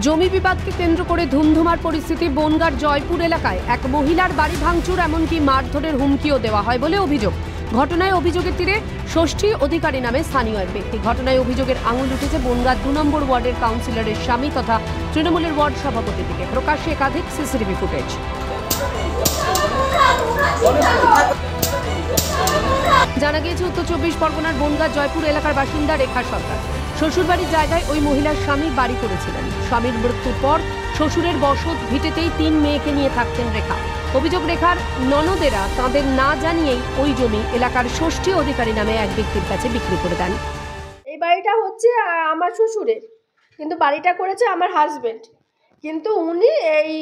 জমি বিবাদকে কেন্দ্র করে ধুমধুমার পরিস্থিতি বনগাঁর জয়পুর এলাকায়। এক মহিলার বাড়ি ভাঙচুর, এমনকি মারধরের হুমকিও দেওয়া হয় বলে অভিযোগ। ঘটনায় অভিযোগের তীরে ষষ্ঠী অধিকারী নামে স্থানীয় এক ব্যক্তি। ঘটনায় অভিযোগের আঙুল উঠেছে বনগাঁ 2 নম্বর ওয়ার্ডের কাউন্সিলরের স্বামী তথা তৃণমূলের ওয়ার্ড সভাপতি থেকে। প্রকাশ্যে একাধিক সিসিটিভি ফুটেজ। জানা গিয়েছে উত্তর 24 পরগনার বনগাঁ জয়পুর এলাকার বাসিন্দা রেখা সরকার শ্বশুরবাড়ির জায়গায় ওই মহিলার স্বামী বাড়ি করেছিলেন। স্বামীর মৃত্যুর পর শ্বশুরের বসত ভিটেতেই 3 মেয়েকে নিয়ে থাকতেন রেখা। অভিযোগ, রেখার ননদেরা তাদের না জানিয়েই ওই জমি এলাকার ষষ্ঠী অধিকারী নামে এক ব্যক্তির কাছে বিক্রি করে দেন। এই বাড়িটা হচ্ছে আমার শ্বশুরের, কিন্তু বাড়িটা করেছে আমার হাজবেন্ড। কিন্তু উনি এই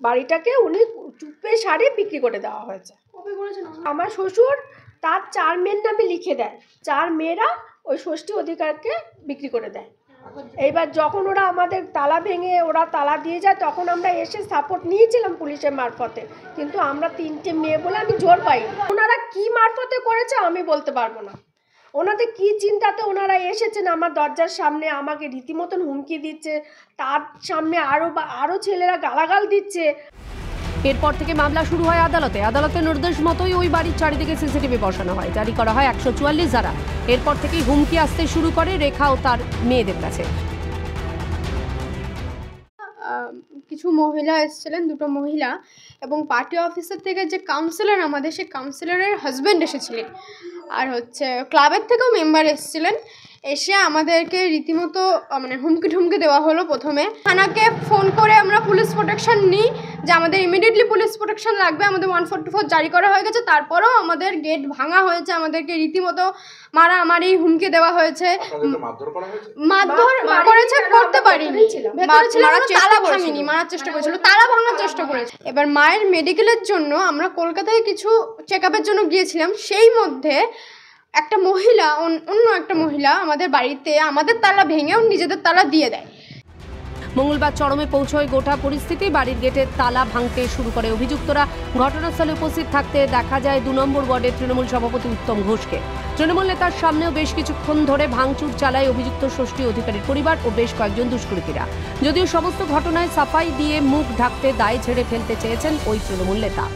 বাড়িটাকে উনি চুপে সারে বিক্রি করে দেওয়া হয়েছে। আমার শ্বশুর তার 4 মেয়ের নামে লিখে দেয়, 4 মেয়েরা ওই ষষ্ঠী অধিকারকে বিক্রি করে দেয়। এইবার যখন ওরা আমাদের তালা ভেঙে ওরা তালা দিয়ে যায়, তখন আমরা এসে সাপোর্ট নিয়েছিলাম পুলিশের মারফতে, কিন্তু আমরা 3টে মেয়ে বলে আমি জোর পাই। ওনারা কি মারফতে করেছে আমি বলতে পারবো না। ওনাদের কি চিন্তাতে ওনারা এসেছেন আমার দরজার সামনে, আমাকে রীতিমতন হুমকি দিচ্ছে, তার সামনে আরও ছেলেরা গালাগাল দিচ্ছে। এরপর থেকে মামলা শুরু হয় আদালতে। আদালতের নির্দেশ মতোই ওই বাড়ির চারিদিকে সিসিটিভি বসানো হয়, জারি করা হয় 144 ধারা। এরপর থেকেই হুমকি আসতে শুরু করে রেখা ও তার মেয়েদের কাছে। কিছু মহিলা এসেছিলেন, 2টো মহিলা, এবং পার্টি অফিসার থেকে যে কাউন্সিলর আমাদের, সেই কাউন্সিলরের হাজব্যান্ড এসেছিলেন, আর ক্লাবের থেকেও মেম্বার এসেছিলেন। এসে আমাদেরকে রীতিমতো হুমকি দেওয়া হলো। প্রথমে থানাকে ফোন করে আমরা পুলিশ প্রোটেকশন নিই যে আমাদের ইমিডিয়েটলি পুলিশ প্রোটেকশন লাগবে, আমাদের 144 জারি করা হয়ে গেছে। তারপরেও আমাদের গেট ভাঙা হয়েছে, আমাদেরকে রীতিমতো মারামারি হুমকি দেওয়া হয়েছে। মারধর করেছে, করতে পারিনি, তালা ভাঙিনি, মারার চেষ্টা করেছিল, তালা ভাঙার চেষ্টা করেছে। এবার মায়ের মেডিকেলের জন্য আমরা কলকাতায় কিছু চেক আপের জন্য গিয়েছিলাম। সেই মধ্যে একটা মহিলা, অন্য একটা মহিলা আমাদের বাড়িতে আমাদের তালা ভেঙেও নিজেদের তালা দিয়ে দেয়। মঙ্গলবার চরমে পৌঁছয় গোটা পরিস্থিতি। বাড়ির গেটের তালা ভাঙতে শুরু করে অভিযুক্তরা। ঘটনাস্থলে উপস্থিত থাকতে দেখা যায় 2 নম্বর ওয়ার্ডের তৃণমূল সভাপতি উত্তম ঘোষকে। তৃণমূল নেতার সামনেও বেশ কিছুক্ষণ ধরে ভাঙচুর চালায় অভিযুক্ত ষষ্ঠী অধিকারীর পরিবার ও বেশ কয়েকজন দুষ্কৃতীরা। যদিও সমস্ত ঘটনায় সাফাই দিয়ে মুখ ঢাকতে দায় ঝেড়ে ফেলতে চেয়েছেন ওই তৃণমূল নেতা।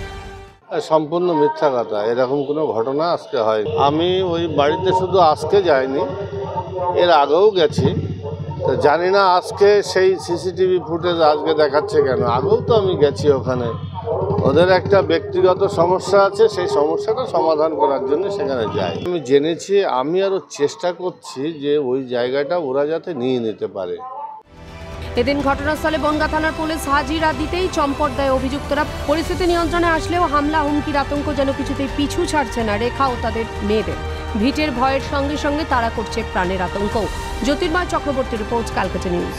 সম্পূর্ণ মিথ্যা কথা, এরকম কোনো ঘটনা আজকে হয়নি। আমি ওই বাড়িতে শুধু আজকে যাইনি, এর আগেও গেছি। তো জানি না আজকে সেই সিসিটিভি ফুটেজ আজকে দেখাচ্ছে কেন। আগেও তো আমি গেছি ওখানে। ওদের একটা ব্যক্তিগত সমস্যা আছে, সেই সমস্যাটা সমাধান করার জন্য সেখানে যাই। আমি জেনেছি, আমি আরও চেষ্টা করছি যে ওই জায়গাটা ওরা যাতে নিয়ে নিতে পারে। এদিন ঘটনাস্থলে বনগাঁ থানার পুলিশ হাজিরা দিতেই চম্পট দেয় অভিযুক্তরা। পরিস্থিতি নিয়ন্ত্রণে আসলেও হামলা হুমকির আতঙ্ক যেন কিছুতেই পিছু ছাড়ছে না রেখা ও তাদের মেয়েদের। ভিটের ভয়ের সঙ্গে সঙ্গে তারা করছে প্রাণের আতঙ্ক। জ্যোতির্ময় চক্রবর্তী রিপোর্ট, ক্যালকাটা নিউজ।